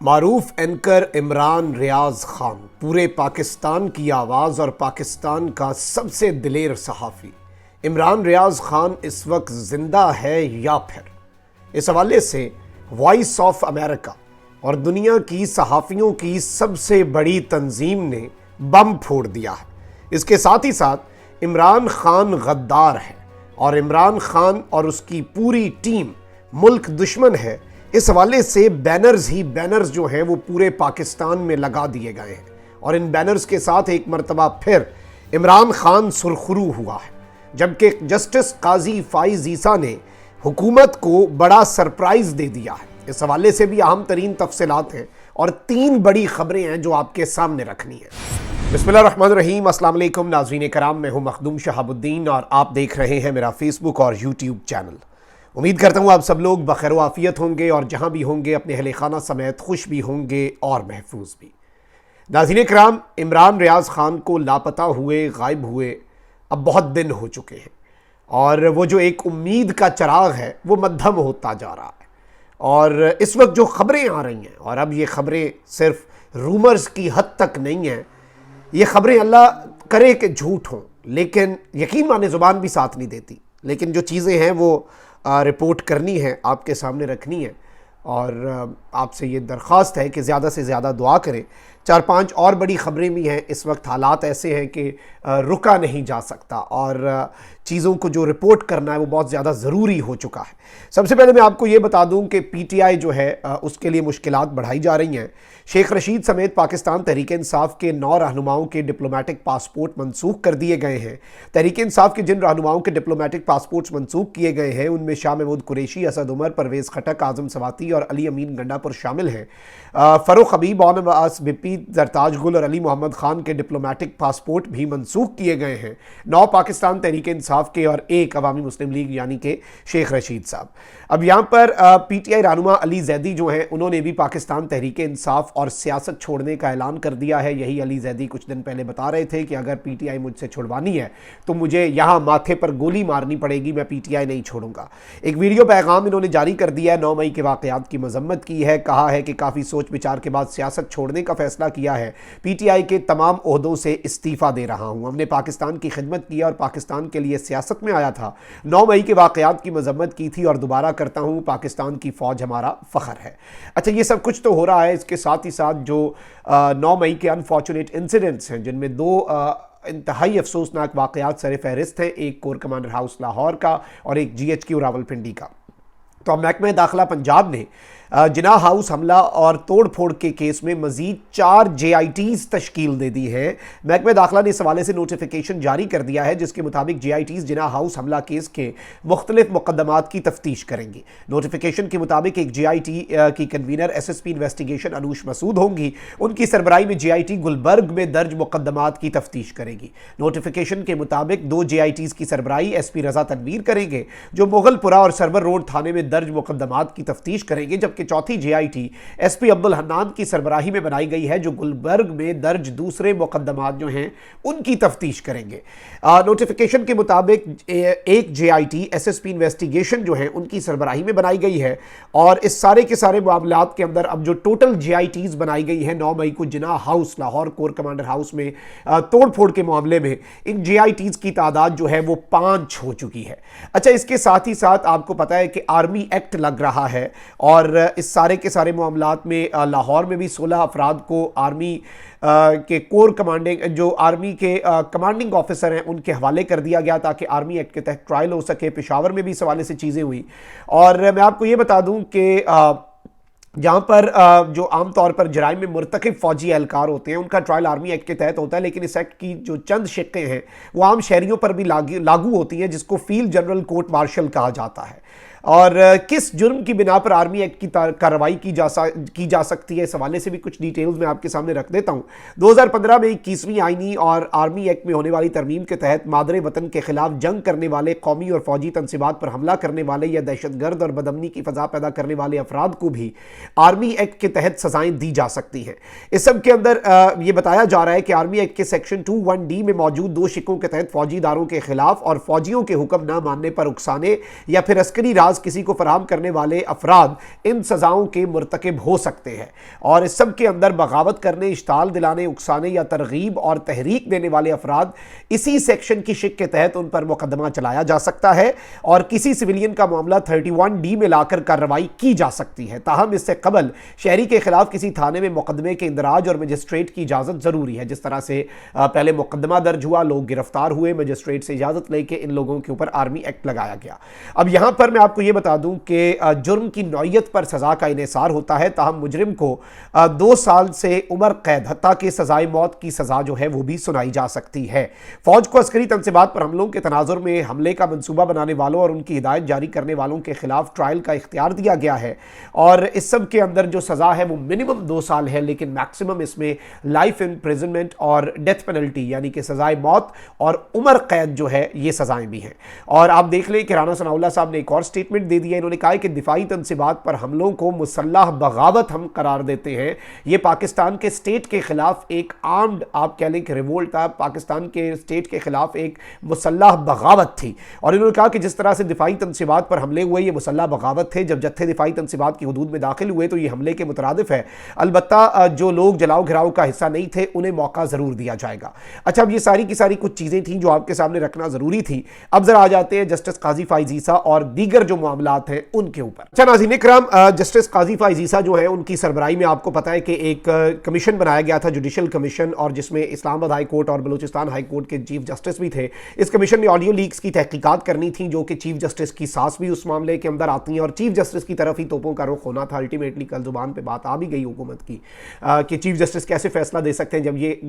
मारूफ anchor Imran Riaz Khan पूरे पाकिस्तान की आवाज़ और पाकिस्तान का सबसे दिलेर सहाफ़ी इमरान रियाज खान इस वक्त ज़िंदा है या फिर, इस हवाले से वॉइस ऑफ अमेरिका और दुनिया की सहाफ़ियों की सबसे बड़ी तंजीम ने बम फोड़ दिया है। इसके साथ ही साथ इमरान खान गद्दार है और इमरान खान और उसकी पूरी टीम मुल्क दुश्मन है। इस हवाले से बैनर्स ही बैनर्स जो हैं वो पूरे पाकिस्तान में लगा दिए गए हैं और इन बैनर्स के साथ एक मरतबा फिर इमरान खान सुरखरू हुआ है, जबकि जस्टिस काजी फाइज ईसा ने हुकूमत को बड़ा सरप्राइज़ दे दिया है। इस हवाले से भी अहम तरीन तफसीलात हैं और 3 बड़ी खबरें हैं जो आपके सामने रखनी है। बिस्मिल्लाहिर्रहमानिर्रहीम, अस्सलाम वालेकुम नाज़रीन कराम, मैं हूं मखदूम शहाबुद्दीन और आप देख रहे हैं मेरा फेसबुक और यूट्यूब चैनल। उम्मीद करता हूँ आप सब लोग बखैर आफियत होंगे और जहाँ भी होंगे अपने अहले खाना समेत खुश भी होंगे और महफूज भी। नाज़रीन कराम, इमरान रियाज खान को लापता हुए, गायब हुए अब बहुत दिन हो चुके हैं और वो जो एक उम्मीद का चिराग है वो मद्धम होता जा रहा है। और इस वक्त जो खबरें आ रही हैं, और अब ये खबरें सिर्फ रूमर्स की हद तक नहीं हैं, ये खबरें अल्लाह करे कि झूठ हों, लेकिन यकीन माने ज़ुबान भी साथ नहीं देती, लेकिन जो चीज़ें हैं वो रिपोर्ट करनी है, आपके सामने रखनी है। और आपसे ये दरख्वास्त है कि ज़्यादा से ज़्यादा दुआ करें। 4-5 और बड़ी ख़बरें भी हैं। इस वक्त हालात ऐसे हैं कि रुका नहीं जा सकता और चीज़ों को जो रिपोर्ट करना है वो बहुत ज़्यादा ज़रूरी हो चुका है। सबसे पहले मैं आपको ये बता दूं कि पीटीआई जो है उसके लिए मुश्किलात बढ़ाई जा रही हैं। शेख रशीद समेत पाकिस्तान तहरीक इंसाफ के 9 रहनुमाओं के डिप्लोमेटिक पासपोर्ट मनसूख कर दिए गए हैं। तहरीक इंसाफ के जिन रहनुमाओं के डिप्लोमेटिक पासपोर्ट्स मनसूख किए गए हैं उनमें शाह महमूद कुरैशी, असद उमर, परवेज़ खटक, आज़म सवाती और अली अमीन गंडापुर शामिल हैं। फ़रूख हबीब, ओन अब्बास बिप्पी, जरताज गुल और अली मोहम्मद खान के डिप्लोमेटिक पासपोर्ट भी मनसूख किए गए हैं। 9 पाकिस्तान तहरीक इंसाफ के और 1 अवामी मुस्लिम लीग यानी कि शेख रशीद साहब। अब यहाँ पर पीटीआई रहनुमा अली जैदी जो हैं उन्होंने भी पाकिस्तान तहरीक इंसाफ और सियासत छोड़ने का ऐलान कर दिया है। यही अली जैदी कुछ दिन पहले बता रहे थे कि अगर पीटीआई मुझसे छुड़वानी है तो मुझे यहाँ माथे पर गोली मारनी पड़ेगी, मैं पीटीआई नहीं छोड़ूंगा। एक वीडियो पैगाम इन्होंने जारी कर दिया है। 9 मई के वाक़यात की मजम्मत की है, कहा है कि काफ़ी सोच विचार के बाद सियासत छोड़ने का फैसला किया है। पीटीआई के तमाम ओहदों से इस्तीफ़ा दे रहा हूँ। हमने पाकिस्तान की खिदमत की और पाकिस्तान के लिए सियासत में आया था। 9 मई के वाक़यात की मजम्मत की थी और दोबारा करता हूँ, पाकिस्तान की फ़ौज हमारा फ़ख्र है। अच्छा, ये सब कुछ तो हो रहा है। इसके साथ ही साथ जो 9 मई के अनफॉर्चुनेट इंसिडेंट्स हैं, जिनमें 2 इंतहाई अफसोसनाक वाक़यात सर फहरिस्त हैं, एक कोर कमांडर हाउस लाहौर का और एक GHQ रावलपिंडी का। तो महकमा दाखिला पंजाब ने जिना हाउस हमला और तोड़ फोड़ के केस में मजीद 4 JITs तश्कील दे दी है। महकमा दाखिला ने इस हवाले से नोटिफिकेशन जारी कर दिया है, जिसके मुताबिक JITs जिना हाउस हमला केस के मुख्तलिफ मुकदमात की तफ्तीश करेंगी। नोटिफिकेशन के मुताबिक एक JIT की convener SSP investigation Anoosh Masood होंगी। उनकी सरबराही में JIT गुलबर्ग में दर्ज मुकदमात की तफ्तीश करेगी। नोटिफिकेशन के मुताबिक 2 JITs की सरबराही SP रजा तनवीर करेंगे, जो मुगलपुरा और सरवर रोड थाने में दर्ज मुकदमात की तफ्तीश करेंगे, जबकि चौथी JIT SP अब्दुल हन्नान की सरबराही में बनाई गई है, जो गुलबर्ग में दर्ज दूसरे मुकदमात जो हैं उनकी तफ्तीश करेंगे। नोटिफिकेशन के मुताबिक एक JIT SSP इन्वेस्टिगेशन जो है उनकी सरबराही में बनाई गई है और इस सारे के सारे मामलात के अंदर अब जो टोटल JITs बनाई गई है 9 मई को Jinnah house Lahore corps commander house में तोड़ फोड़ के मामले में, इन JITs की तादाद जो है वो 5 हो चुकी है। अच्छा, इसके साथ ही साथ आपको पता है कि आर्मी एक्ट लग रहा है और इस सारे के सारे मामलात में लाहौर में भी 16 अफराद को आर्मी के कोर कमांडिंग, जो आर्मी के कमांडिंग ऑफिसर हैं, उनके हवाले कर दिया गया ताकि आर्मी एक्ट के तहत ट्रायल हो सके। पेशावर में भी इस हवाले से चीज़ें हुई और मैं आपको ये बता दूं कि जहाँ पर जो आमतौर पर जराइम में मुर्तकिब फौजी एहलकार होते हैं उनका ट्रायल आर्मी एक्ट के तहत होता है, लेकिन इस एक्ट की जो चंद शिक्कें हैं वो आम शहरियों पर भी लागू होती हैं, जिसको फील्ड जनरल कोर्ट मार्शल कहा जाता है। और किस जुर्म की बिना पर आर्मी एक्ट की कार्रवाई की जा सकती है, इस हवाले से भी कुछ डिटेल्स मैं आपके सामने रख देता हूँ। 2015 में 21वीं आईनी और आर्मी एक्ट में होने वाली तरमीम के तहत मादरे वतन के खिलाफ जंग करने वाले, कौमी और फौजी तनसीबात पर हमला करने वाले या दहशतगर्द और बदअमनी की फजा पैदा करने वाले अफराद को भी आर्मी एक्ट के तहत सजाएं दी जा सकती हैं। इस सब के अंदर ये बताया जा रहा है कि आर्मी एक्ट के सेक्शन 21D में मौजूद 2 शिकों के तहत फौजी इदारों के खिलाफ और फौजियों के हुक्म न मानने पर उकसाने या फिर अस्करी लिहाज किसी को फराहम करने वाले अफराद इन सजाओं के मुर्तकिब हो सकते हैं। और इस सब के अंदर बगावत करने, इश्ताल दिलाने, उकसाने या तरगीब और तहरीक देने वाले अफराद, इसी सेक्शन की शिक के तहत उन पर मुकदमा चलाया जा सकता है और किसी सिविलियन का मामला 31D में लाकर कार्रवाई की जा सकती है। ताहम इससे कबल शहरी के खिलाफ किसी थाने में मुकदमे के इंदराज और मजिस्ट्रेट की इजाज़त ज़रूरी है। जिस तरह से पहले मुकदमा दर्ज हुआ, लोग गिरफ्तार हुए, मजिस्ट्रेट से इजाज़त लेके इन लोगों के ऊपर आर्मी एक्ट लगाया गया। अब यहां पर मैं आपको यह बता दूं कि जुर्म की नौयत पर सजा का इन्हिसार होता है, ताहम मुजरिम को 2 साल से उम्र कैद हत्ता कि सजाए मौत की सजा जो है वो भी सुनाई जा सकती है। फौज को अस्करी तनसीबात पर हमलों के तनाजुर में हमले का मंसूबा बनाने वालों और उनकी हिदायत जारी करने वालों के खिलाफ ट्रायल का इख्तियार दिया गया है और इस सब के अंदर जो सजा है वो मिनिमम 2 साल है, लेकिन मैक्सिमम इसमें लाइफ इम्प्रिजनमेंट और डेथ पेनल्टी यानी कि सजाए मौत और उम्र कैद जो है ये सजाएं भी हैं। और आप देख लें कि राना सनाउल्लाह साहब ने एक और स्टेटमेंट दे दिया। इन्होंने कहा कि दिफाई तनसीबात पर हमलों को मुसल्लह बगावत हम करार देते हैं। ये पाकिस्तान के स्टेट के खिलाफ एक आर्म्ड, आप कह लें कि रिवोल्ट था, पाकिस्तान के स्टेट के खिलाफ एक मुसल्लह बगावत थी। और इन्होंने कहा कि जिस तरह से दिफाई तनसीबात पर हमले हुए ये मुसल्लह बगावत थे, जब जत्थे दिफाई तनसीबात की हदूद में दाखिल हुए तो ये हमले के मुतरादिफ है। अलबत्ता जो लोग जलाओ घिराव का हिस्सा नहीं थे उन्हें मौका जरूर दिया जाएगा। अच्छा, अब ये सारी की सारी कुछ चीजें थी जो आपके सामने रखना जरूरी थी। अब जरा आ जाते हैं जस्टिस काजी फाइज ईसा और दीगर जो मामलात हैं उनके ऊपर। अच्छा नाज़रीन इकराम, जस्टिस काजी फाइज ईसा जो है उनकी सरबराही में आपको पता है कि एक कमीशन बनाया गया था, जुडिशल कमीशन, और जिसमें इस्लामाबाद हाई कोर्ट और बलूचिस्तान हाई कोर्ट के चीफ जस्टिस भी थे। इस कमीशन ने ऑडियो लीक्स की तहकीकात करनी थी जो कि चीफ जस्टिस की सास भी उस मामले के अंदर आती हैं और चीफ जस्टिस की तरफ ही तोपों का रुख होना था। अल्टीमेटली कल जुबान पर बात आ भी गई हुकूमत की कि चीफ जस्टिस कैसे फैसला दे सकते हैं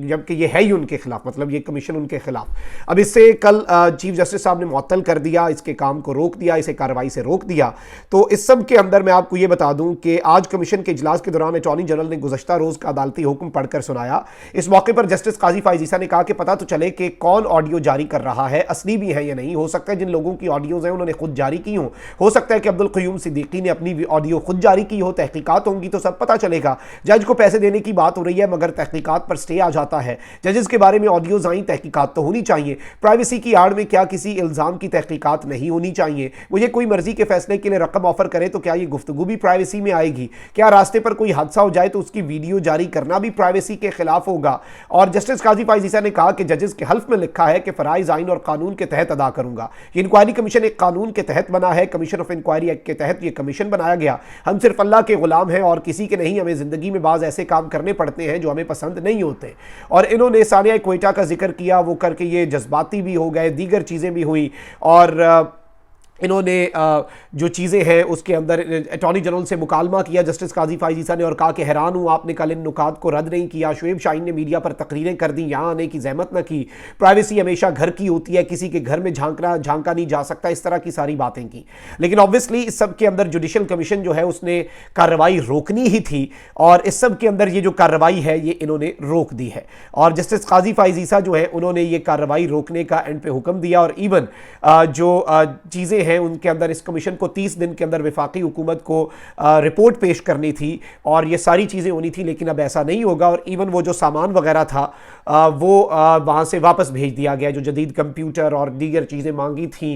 जबकि ये है ही उनके खिलाफ, मतलब ये कमीशन उनके खिलाफ। अब इससे कल चीफ जस्टिस साहब ने मुअत्तल कर दिया, इसके काम को रोक दिया, इसे कार्रवाई से रोक दिया। तो इस सब के अंदर मैं आपको यह बता दूं कि आज कमीशन के इजलास के दौरान अटॉर्नी जनरल ने गुज़श्ता रोज का अदालती हुक्म पढ़कर सुनाया। इस मौके पर जस्टिस काजी फाइज ईसा ने कहा कि पता तो चले कि कौन ऑडियो जारी कर रहा है, असली भी है या नहीं। हो सकता है जिन लोगों की ऑडियोज हैं उन्होंने खुद जारी की हो सकता है कि अब्दुल क़य्यूम सिद्दीकी ने अपनी ऑडियो खुद जारी की हो। तहकीकात होंगी तो सब पता चलेगा। जज को पैसे देने की बात हो रही है मगर तहकीकात पर स्टे आ जाता है। जजेस के बारे में ऑडियोज आई, तहकीकात तो होनी चाहिए। प्राइवेसी की आड़ में क्या किसी इल्जाम की तहकीकात नहीं होनी चाहिए? मुझे कोई मर्जी के फैसले के लिए रकम ऑफर करे तो क्या ये गुफ्तगू भी प्राइवेसी में आएगी? क्या रास्ते पर कोई हादसा हो जाए तो उसकी वीडियो जारी करना भी प्राइवेसी के खिलाफ होगा? और जस्टिस काजी फाइज ईसा ने कहा कि जजेस के हल्फ में लिखा है कि फराइज आइन और कानून के तहत अदा करूंगा। ये इंक्वायरी कमीशन एक कानून के तहत बना है, कमीशन ऑफ इंक्वायरी एक्ट के तहत ये कमीशन बनाया गया। हम सिर्फ अल्लाह के गुलाम हैं और किसी के नहीं। हमें जिंदगी में बाज ऐसे काम करने पड़ते हैं जो हमें पसंद नहीं होते। और इन्होंने सानिया क्वेटा का जिक्र किया, वो करके ये जज्बाती भी हो गए, दीगर चीजें भी हुई। और इन्होंने जो चीज़ें हैं उसके अंदर अटॉर्नी जनरल से मुकालमा किया जस्टिस काजी फाइज ईसा ने और कहा कि हैरान हूँ आपने कल इन नुकात को रद्द नहीं किया। शुएब शाहीन ने मीडिया पर तकरीरें कर दी, यहाँ आने की जहमत न की। प्राइवेसी हमेशा घर की होती है, किसी के घर में झांका नहीं जा सकता, इस तरह की सारी बातें की। लेकिन ऑब्वियसली इस सब के अंदर जुडिशल कमीशन जो है उसने कार्रवाई रोकनी ही थी और इस सब के अंदर ये जो कार्रवाई है ये इन्होंने रोक दी है। और जस्टिस काजी फाइज ईसा जो है उन्होंने ये कार्रवाई रोकने का एंड पे हुक्म दिया और इवन जो चीज़ें हैं उनके अंदर इस कमीशन को 30 दिन के अंदर वफाकी हुकूमत को रिपोर्ट पेश करनी थी और ये सारी चीज़ें होनी थी। लेकिन अब ऐसा नहीं होगा और इवन वो जो सामान वगैरह था वो वहाँ से वापस भेज दिया गया। जो जदीद कंप्यूटर और दीगर चीज़ें मांगी थी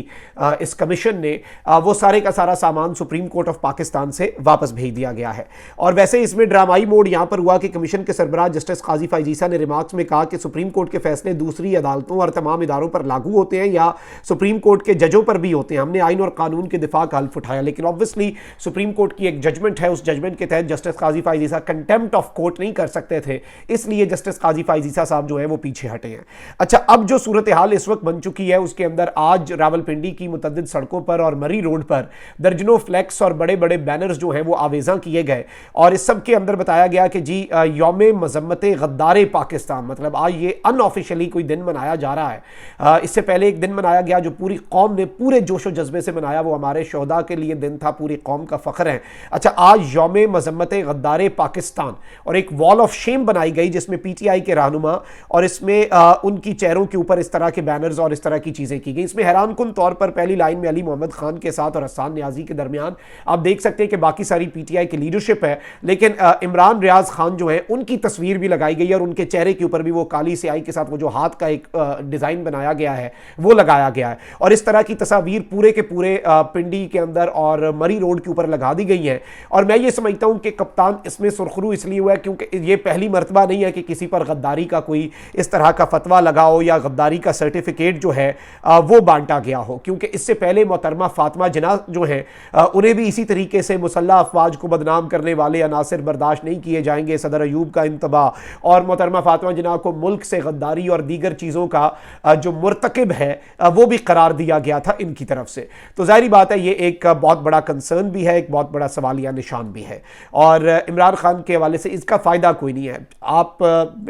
इस कमीशन ने, वो सारे का सारा सामान सुप्रीम कोर्ट ऑफ पाकिस्तान से वापस भेज दिया गया है। और वैसे इसमें ड्रामाई मोड यहाँ पर हुआ कि कमीशन के सरबराह जस्टिस काजी फाइज ईसा ने रिमार्क्स में कहा कि सुप्रीम कोर्ट के फैसले दूसरी अदालतों और तमाम इदारों पर लागू होते हैं या सुप्रीम कोर्ट के जजों पर भी होते हैं। हमने आइन और कानून के दिफा का हल्फ उठाया, लेकिन ऑब्वियसली सुप्रीम कोर्ट की एक जजमेंट है, उस जजमेंट के तहत justice Qazi Faez Isa contempt of court नहीं कर सकते थे, इसलिए जस्टिस काजी फाइज ईसा साहब जो है वो पीछे हटे हैं। अच्छा, अब जो सूरत हाल इस वक्त बन चुकी है उसके अंदर आज रावलपिंडी की मुतअद्दिद सड़कों पर और मरी रोड पर दर्जनों फ्लैक्स और बड़े बड़े बैनर्स जो हैं वो आवेजा किए गए और इस सब के अंदर बताया गया कि जी यौम मजम्मत गद्दार पाकिस्तान, मतलब आज ये अनऑफिशियली कोई दिन मनाया जा रहा है। इससे पहले एक दिन मनाया गया जो पूरी कौम ने पूरे जोशो जज्बे से मनाया, वो हमारे शोहदा के लिए दिन था, पूरी कौम का फख्र है। अच्छा, आज यौम मजम्मत गद्दार पाकिस्तान और एक वॉल ऑफ शेम बनाई गई जिसमें पीटीआई के रहनुमा और इसमें उनकी चेहरों के ऊपर इस तरह के बैनर्स और इस तरह की चीजें की गई। इसमें हैरान कुन तौर पर पहली लाइन में अली मोहम्मद खान के साथ और हसन न्याजी के दरमियान आप देख सकते हैं कि बाकी सारी पीटीआई की लीडरशिप है, लेकिन इमरान रियाज खान जो है उनकी तस्वीर भी लगाई गई और उनके चेहरे के ऊपर भी वो काली स्याही के साथ वो जो हाथ का एक डिजाइन बनाया गया है वो लगाया गया है। और इस तरह की तस्वीर पूरे के पूरे पिंडी के अंदर और मरी रोड के ऊपर लगा दी गई हैं। और मैं ये समझता हूं कि कप्तान इसमें सुरखरू इसलिए हुआ है क्योंकि ये पहली मर्तबा नहीं है कि किसी पर गद्दारी का कोई इस तरह का फतवा लगा हो या गद्दारी का सर्टिफिकेट जो है वो बांटा गया हो, क्योंकि इससे पहले मोहतरमा फातिमा जिन्ना जो हैं उन्हें भी इसी तरीके से मुसल्लह अफवाज को बदनाम करने वाले अनासिर बर्दाश्त नहीं किए जाएंगे, सदर अयूब का इंतबाह, और मोहतरमा फातिमा जिन्ना को मुल्क से गद्दारी और दीगर चीज़ों का जो मुर्तकिब है वो भी करार दिया गया था इनकी तरफ से। तो जाहिर बात है ये एक बहुत बड़ा कंसर्न भी है, एक बहुत बड़ा सवालिया निशान भी है, और इमरान खान के हवाले से इसका फ़ायदा कोई नहीं है। आप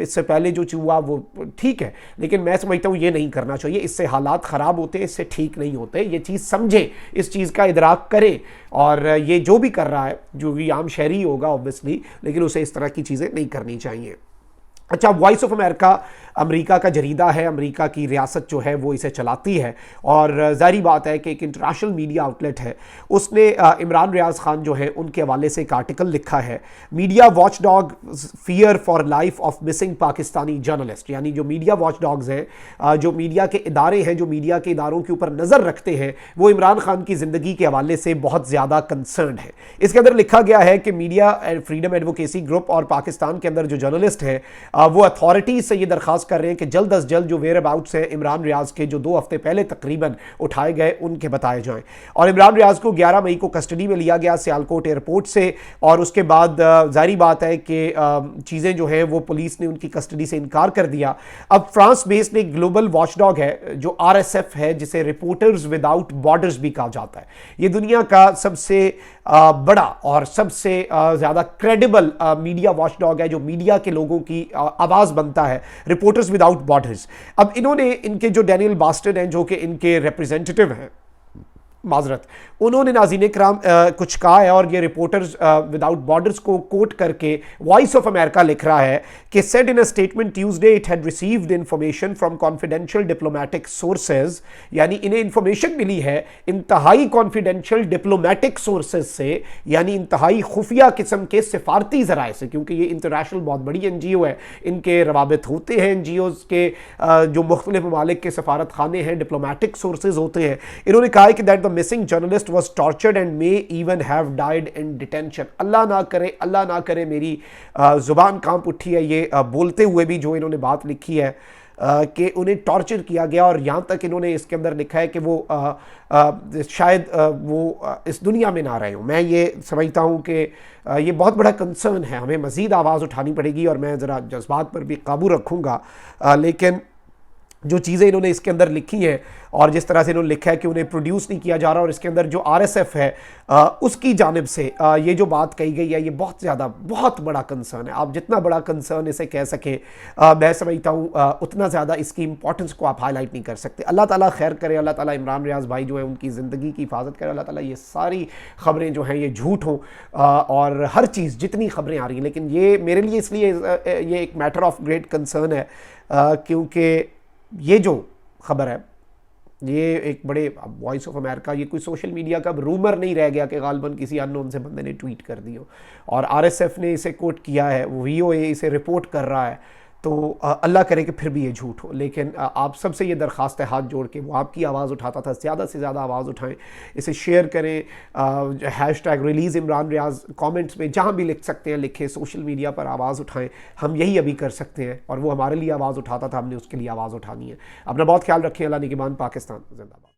इससे पहले जो हुआ वो ठीक है, लेकिन मैं समझता हूँ ये नहीं करना चाहिए, इससे हालात ख़राब होते हैं, इससे ठीक नहीं होते। ये चीज़ समझे, इस चीज़ का इदराक करे, और ये जो भी कर रहा है, जो भी आम शहरी होगा ऑब्वियसली, लेकिन उसे इस तरह की चीज़ें नहीं करनी चाहिए। अच्छा, वॉइस ऑफ अमेरिका अमेरिका का जरीदा है, अमेरिका की रियासत जो है वो इसे चलाती है, और ज़ाहिर बात है कि एक इंटरनेशनल मीडिया आउटलेट है, उसने इमरान रियाज खान जो है उनके हवाले से एक आर्टिकल लिखा है, media watch dog fear for life of missing Pakistani journalist. यानी जो मीडिया वॉच डॉग्स हैं, जो मीडिया के इदारे हैं, जो मीडिया के इदारों के ऊपर नज़र रखते हैं, वो इमरान खान की ज़िंदगी के हवाले से बहुत ज़्यादा कंसर्न है। इसके अंदर लिखा गया है कि मीडिया फ्रीडम एडवोकेसी ग्रुप और पाकिस्तान के अंदर जो जर्नलिस्ट हैं वो अथॉरिटीज से ये दरख्वास्त कर रहे हैं कि जल्द अज जल्द जो वेयर अबाउट्स हैं इमरान रियाज के, जो 2 हफ्ते पहले तकरीबन उठाए गए, उनके बताए जाएं। और इमरान रियाज को 11 मई को कस्टडी में लिया गया सियालकोट एयरपोर्ट से, और उसके बाद जाहिर बात है कि चीज़ें जो हैं वो पुलिस ने उनकी कस्टडी से इनकार कर दिया। अब फ्रांस बेस्ड एक ग्लोबल वॉचडॉग है जो RSF है, जिसे रिपोर्टर्स विदाउट बॉर्डर्स भी कहा जाता है। ये दुनिया का सबसे बड़ा और सबसे ज़्यादा क्रेडिबल मीडिया वॉचडॉग है, जो मीडिया के लोगों की आवाज़ बनता है, रिपोर्टर्स विदाउट बॉर्डर्स। अब इन्होंने, इनके जो डैनियल बास्टर्ड हैं, जो कि इनके रिप्रेजेंटेटिव हैं, माजरत, उन्होंने नाज़रीन कराम कुछ कहा है, और ये रिपोर्टर्स विदाउट बॉर्डर्स को कोट करके वॉइस ऑफ अमेरिका लिख रहा है कि said in a statement Tuesday it had received information from confidential diplomatic sources, यानी इन्हें इंफॉर्मेशन मिली है इंतहाई कॉन्फिडेंशियल डिप्लोमेटिक सोर्सेज से, यानी इंतहाई खुफिया किस्म के सिफारती ज़राए से, क्योंकि ये इंटरनेशनल बहुत बड़ी NGO है, इनके रवाबित होते हैं NGOs के, जो मुख्तलिफ ममालिक के सफारत खाने हैं, डिप्लोमेटिक सोर्सेज होते हैं। इन्होंने कहा है कि that missing journalist was tortured and may even have died in detention। अल्लाह ना करे, मेरी जुबान कांप उठी है ये बोलते हुए भी, जो इन्होंने बात लिखी है कि उन्हें टॉर्चर किया गया, और यहाँ तक इन्होंने इसके अंदर लिखा है कि वो शायद वो इस दुनिया में ना रहे हों। मैं ये समझता हूँ कि ये बहुत बड़ा कंसर्न है, हमें मज़ीद आवाज़ उठानी पड़ेगी, और मैं ज़रा जज्बात पर भी काबू रखूँगा, लेकिन जो चीज़ें इन्होंने इसके अंदर लिखी हैं, और जिस तरह से इन्होंने लिखा है कि उन्हें प्रोड्यूस नहीं किया जा रहा, और इसके अंदर जो RSF है उसकी जानिब से ये जो बात कही गई है, ये बहुत बड़ा कंसर्न है। आप जितना बड़ा कंसर्न इसे कह सकें, मैं समझता हूँ उतना ज़्यादा इसकी इंपॉर्टेंस को आप हाईलाइट नहीं कर सकते। अल्लाह ताला खैर करे, अल्लाह ताला इमरान रियाज भाई जो है उनकी ज़िंदगी की हिफाजत करे, अल्लाह ताला ये सारी ख़बरें जो हैं ये झूठ हों, और हर चीज़ जितनी ख़बरें आ रही हैं, लेकिन ये मेरे लिए इसलिए ये एक मैटर ऑफ ग्रेट कंसर्न है, क्योंकि ये जो खबर है ये एक बड़े, वॉइस ऑफ अमेरिका, ये कोई सोशल मीडिया का रूमर नहीं रह गया कि गालबन किसी अननोन से बंदे ने ट्वीट कर दी हो, और RSF ने इसे कोट किया है, VOA इसे रिपोर्ट कर रहा है, तो अल्लाह करे कि फिर भी ये झूठ हो। लेकिन आप सबसे ये दरख्वास्त है हाथ जोड़ के, वो आपकी आवाज़ उठाता था, ज़्यादा से ज़्यादा आवाज़ उठाएं, इसे शेयर करें, hashtag release Imran Riaz comments में जहाँ भी लिख सकते हैं लिखें, सोशल मीडिया पर आवाज़ उठाएं। हम यही अभी कर सकते हैं, और वो हमारे लिए आवाज़ उठाता था, हमने उसके लिए आवाज़ उठानी है। अपना बहुत ख्याल रखें। अल्लाह निगहबान। पाकिस्तान जिंदाबाद।